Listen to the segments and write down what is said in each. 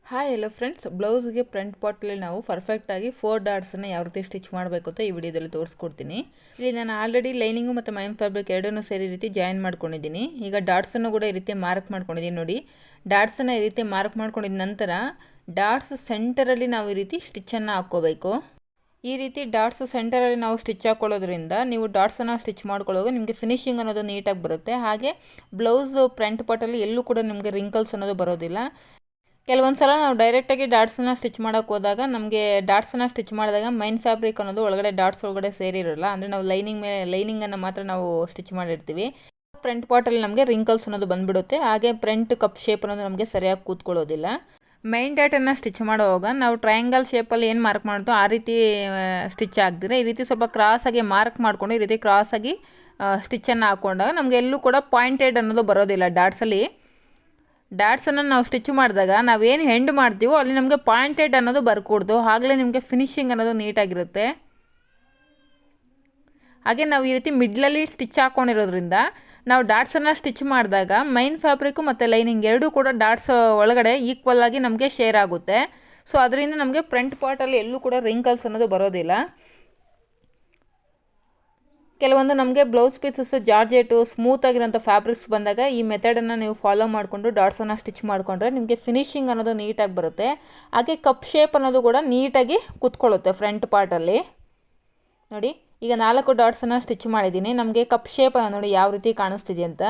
Hi ಎಲ್ಲೋ friends, ಬ್ಲೌಸ್ಗೆ front ಪಾರ್ಟಲ್ಲಿ ನಾವು ಪರ್ಫೆಕ್ಟಾಗಿ 4 ಡಾಟ್ಸನ್ನು ಯಾವ ರೀತಿ ಸ್ಟಿಚ್ ಮಾಡಬೇಕು ಅಂತ ಈ ವಿಡಿಯೋದಲ್ಲಿ ತೋರಿಸ್ಕೊಡ್ತೀನಿ. ಇಲ್ಲಿ ನಾನು ಆಲ್ರೆಡಿ ಲೈನಿಂಗು ಮತ್ತು ಮೈನ್ ಫ್ಯಾಬ್ರಿಕ್ ಎರಡನ್ನೂ ಸೇರಿ ರೀತಿ ಜಾಯಿನ್ ಮಾಡ್ಕೊಂಡಿದ್ದೀನಿ. ಈಗ ಡಾಟ್ಸನ್ನು ಕೂಡ ಈ ರೀತಿ ಮಾರ್ಕ್ ಮಾಡ್ಕೊಂಡಿದ್ದೀನಿ ನೋಡಿ. ಡಾಟ್ಸನ್ನು ಈ ರೀತಿ ಮಾರ್ಕ್ ಮಾಡ್ಕೊಂಡಿದ ನಂತರ ಡಾಟ್ಸ್ ಸೆಂಟರಲ್ಲಿ ನಾವು ಈ ರೀತಿ ಸ್ಟಿಚ್ಚನ್ನು ಹಾಕ್ಕೋಬೇಕು. ಈ ರೀತಿ ಡಾಟ್ಸ್ ಸೆಂಟರಲ್ಲಿ ನಾವು ಸ್ಟಿಚ್ ಹಾಕೊಳ್ಳೋದ್ರಿಂದ ನೀವು ಡಾಟ್ಸನ್ನು ಸ್ಟಿಚ್ ಮಾಡ್ಕೊಳ್ಳೋದು ನಿಮಗೆ ಫಿನಿಶಿಂಗ್ ಅನ್ನೋದು ನೀಟಾಗಿ ಬರುತ್ತೆ. ಹಾಗೆ ಬ್ಲೌಸ್ ಫ್ರಂಟ್ ಪಾರ್ಟಲ್ಲಿ ಎಲ್ಲೂ ಕೂಡ ನಿಮಗೆ ರಿಂಕಲ್ಸ್ ಅನ್ನೋದು ಬರೋದಿಲ್ಲ. ಕೆಲವೊಂದು ಸಲ ನಾವು ಡೈರೆಕ್ಟಾಗಿ ಡಾಟ್ಸನ್ನು ಸ್ಟಿಚ್ ಮಾಡೋಕ್ಕೆ ಹೋದಾಗ ನಮಗೆ ಡಾಟ್ಸನ್ನು ಸ್ಟಿಚ್ ಮಾಡಿದಾಗ ಮೈನ್ ಫ್ಯಾಬ್ರಿಕ್ ಅನ್ನೋದು ಒಳಗಡೆ ಡಾಟ್ಸ್ ಒಳಗಡೆ ಸೇರಿರೋಲ್ಲ. ಅಂದರೆ ನಾವು ಲೈನಿಂಗನ್ನು ಮಾತ್ರ ನಾವು ಸ್ಟಿಚ್ ಮಾಡಿರ್ತೀವಿ. ಫ್ರಂಟ್ ಪಾರ್ಟಲ್ಲಿ ನಮಗೆ ರಿಂಕಲ್ಸ್ ಅನ್ನೋದು ಬಂದುಬಿಡುತ್ತೆ. ಹಾಗೆ ಫ್ರಂಟ್ ಕಪ್ ಶೇಪ್ ಅನ್ನೋದು ನಮಗೆ ಸರಿಯಾಗಿ ಕೂತ್ಕೊಳ್ಳೋದಿಲ್ಲ. ಮೈನ್ ಡಾಟನ್ನು ಸ್ಟಿಚ್ ಮಾಡುವಾಗ ನಾವು ಟ್ರಯಾಂಗಲ್ ಶೇಪಲ್ಲಿ ಏನು ಮಾರ್ಕ್ ಮಾಡ್ತೋ ಆ ರೀತಿ ಸ್ಟಿಚ್ ಹಾಕ್ದಿರೆ ಈ ರೀತಿ ಸ್ವಲ್ಪ ಕ್ರಾಸಾಗಿ ಮಾರ್ಕ್ ಮಾಡಿಕೊಂಡು ಈ ರೀತಿ ಕ್ರಾಸಾಗಿ ಸ್ಟಿಚ್ಚನ್ನು ಹಾಕ್ಕೊಂಡಾಗ ನಮಗೆ ಎಲ್ಲೂ ಕೂಡ ಪಾಯಿಂಟೆಡ್ ಅನ್ನೋದು ಬರೋದಿಲ್ಲ. ಡಾಟ್ಸನ್ನು ನಾವು ಸ್ಟಿಚ್ ಮಾಡಿದಾಗ ನಾವೇನು ಹೆಂಡ್ ಮಾಡ್ತೀವೋ ಅಲ್ಲಿ ನಮಗೆ ಪಾಯಿಂಟೆಡ್ ಅನ್ನೋದು ಬರ್ಕೊಡ್ದು. ಆಗಲೇ ನಿಮಗೆ ಫಿನಿಶಿಂಗ್ ಅನ್ನೋದು ನೀಟಾಗಿರುತ್ತೆ. ಹಾಗೆ ನಾವು ಈ ರೀತಿ ಮಿಡ್ಲಲ್ಲಿ ಸ್ಟಿಚ್ ಹಾಕ್ಕೊಂಡಿರೋದ್ರಿಂದ ನಾವು ಡಾಟ್ಸನ್ನು ಸ್ಟಿಚ್ ಮಾಡಿದಾಗ ಮೈನ್ ಫ್ಯಾಬ್ರಿಕ್ಕು ಮತ್ತು ಲೈನಿಂಗ್ ಎರಡೂ ಕೂಡ ಡಾಟ್ಸ್ ಒಳಗಡೆ ಈಕ್ವಲ್ ಆಗಿ ನಮಗೆ ಶೇರ್ ಆಗುತ್ತೆ. ಸೊ ಅದರಿಂದ ನಮಗೆ ಫ್ರಂಟ್ ಪಾರ್ಟಲ್ಲಿ ಎಲ್ಲೂ ಕೂಡ ರಿಂಕಲ್ಸ್ ಅನ್ನೋದು ಬರೋದಿಲ್ಲ. ಕೆಲವೊಂದು ನಮಗೆ ಬ್ಲೌಸ್ ಪೀಸಸ್ಸು ಜಾರ್ಜೆಟು ಸ್ಮೂತಾಗಿರೋಂಥ ಫ್ಯಾಬ್ರಿಕ್ಸ್ ಬಂದಾಗ ಈ ಮೆಥಡನ್ನು ನೀವು ಫಾಲೋ ಮಾಡಿಕೊಂಡು ಡಾಟ್ಸನ್ನು ಸ್ಟಿಚ್ ಮಾಡಿಕೊಂಡ್ರೆ ನಿಮಗೆ ಫಿನಿಶಿಂಗ್ ಅನ್ನೋದು ನೀಟಾಗಿ ಬರುತ್ತೆ. ಹಾಗೆ ಕಪ್ ಶೇಪ್ ಅನ್ನೋದು ಕೂಡ ನೀಟಾಗಿ ಕೂತ್ಕೊಳ್ಳುತ್ತೆ ಫ್ರಂಟ್ ಪಾರ್ಟಲ್ಲಿ. ನೋಡಿ, ಈಗ 4 ಡಾಟ್ಸನ್ನು ಸ್ಟಿಚ್ ಮಾಡಿದ್ದೀನಿ. ನಮಗೆ ಕಪ್ ಶೇಪ್ ನೋಡಿ ಯಾವ ರೀತಿ ಕಾಣಿಸ್ತಿದೆ ಅಂತ.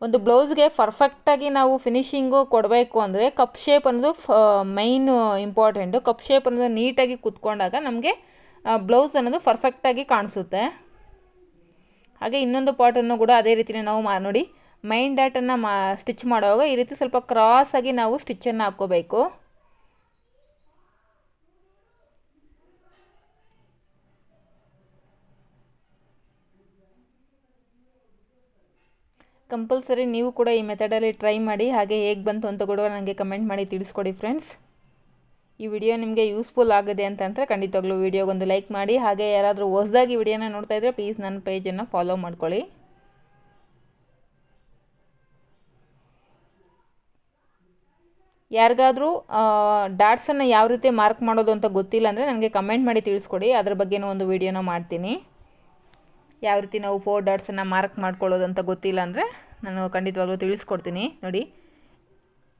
ಒಂದು ಬ್ಲೌಸ್ಗೆ ಪರ್ಫೆಕ್ಟಾಗಿ ನಾವು ಫಿನಿಶಿಂಗು ಕೊಡಬೇಕು ಅಂದರೆ ಕಪ್ ಶೇಪ್ ಅನ್ನೋದು ಮೈನು ಇಂಪಾರ್ಟೆಂಟು. ಕಪ್ ಶೇಪ್ ಅನ್ನೋದು ನೀಟಾಗಿ ಕೂತ್ಕೊಂಡಾಗ ನಮಗೆ ಬ್ಲೌಸ್ ಅನ್ನೋದು ಪರ್ಫೆಕ್ಟಾಗಿ ಕಾಣಿಸುತ್ತೆ. ಹಾಗೆ ಇನ್ನೊಂದು ಪಾರ್ಟನ್ನು ಕೂಡ ಅದೇ ರೀತಿಯೇ ನಾವು ನೋಡಿ ಮೈನ್ ಡಾಟನ್ನು ಸ್ಟಿಚ್ ಮಾಡುವಾಗ ಈ ರೀತಿ ಸ್ವಲ್ಪ ಕ್ರಾಸಾಗಿ ನಾವು ಸ್ಟಿಚ್ಚನ್ನು ಹಾಕ್ಕೋಬೇಕು. ಕಂಪಲ್ಸರಿ ನೀವು ಕೂಡ ಈ ಮೆಥಡಲ್ಲಿ ಟ್ರೈ ಮಾಡಿ. ಹಾಗೆ ಹೇಗೆ ಬಂತು ಅಂತ ಕೂಡ ನನಗೆ ಕಮೆಂಟ್ ಮಾಡಿ ತಿಳಿಸ್ಕೊಡಿ ಫ್ರೆಂಡ್ಸ್. ಈ ವಿಡಿಯೋ ನಿಮಗೆ ಯೂಸ್ಫುಲ್ ಆಗಿದೆ ಅಂತಂದರೆ ಖಂಡಿತವಾಗ್ಲೂ ವಿಡಿಯೋಗೊಂದು ಲೈಕ್ ಮಾಡಿ. ಹಾಗೆ ಯಾರಾದರೂ ಹೊಸದಾಗಿ ವಿಡಿಯೋನ ನೋಡ್ತಾ ಇದ್ದರೆ ಪ್ಲೀಸ್ ನನ್ನ ಪೇಜನ್ನು ಫಾಲೋ ಮಾಡ್ಕೊಳ್ಳಿ. ಯಾರಿಗಾದರೂ ಡಾಟ್ಸನ್ನು ಯಾವ ರೀತಿ ಮಾರ್ಕ್ ಮಾಡೋದು ಅಂತ ಗೊತ್ತಿಲ್ಲ ಅಂದರೆ ನನಗೆ ಕಮೆಂಟ್ ಮಾಡಿ ತಿಳಿಸ್ಕೊಡಿ. ಅದ್ರ ಬಗ್ಗೆನೂ ಒಂದು ವಿಡಿಯೋನ ಮಾಡ್ತೀನಿ. ಯಾವ ರೀತಿ ನಾವು 4 ಡಾಟ್ಸನ್ನು ಮಾರ್ಕ್ ಮಾಡ್ಕೊಳ್ಳೋದು ಅಂತ ಗೊತ್ತಿಲ್ಲ ಅಂದರೆ ನಾನು ಖಂಡಿತವಾಗ್ಲೂ ತಿಳಿಸ್ಕೊಡ್ತೀನಿ. ನೋಡಿ,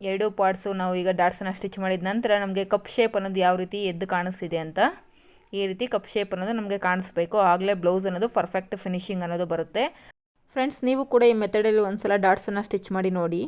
2 ಪಾರ್ಟ್ಸು ನಾವು ಈಗ ಡಾಟ್ಸನ್ನು ಸ್ಟಿಚ್ ಮಾಡಿದ ನಂತರ ನಮಗೆ ಕಪ್ ಶೇಪ್ ಅನ್ನೋದು ಯಾವ ರೀತಿ ಎದ್ದು ಕಾಣಿಸ್ತಿದೆ ಅಂತ. ಈ ರೀತಿ ಕಪ್ ಶೇಪ್ ಅನ್ನೋದು ನಮಗೆ ಕಾಣಿಸ್ಬೇಕು. ಆಗಲೇ ಬ್ಲೌಸ್ ಅನ್ನೋದು ಪರ್ಫೆಕ್ಟ್ ಫಿನಿಶಿಂಗ್ ಅನ್ನೋದು ಬರುತ್ತೆ. ಫ್ರೆಂಡ್ಸ್, ನೀವು ಕೂಡ ಈ ಮೆಥಡಲ್ಲಿ ಒಂದು ಸಲ ಡಾಟ್ಸನ್ನು ಸ್ಟಿಚ್ ಮಾಡಿ ನೋಡಿ.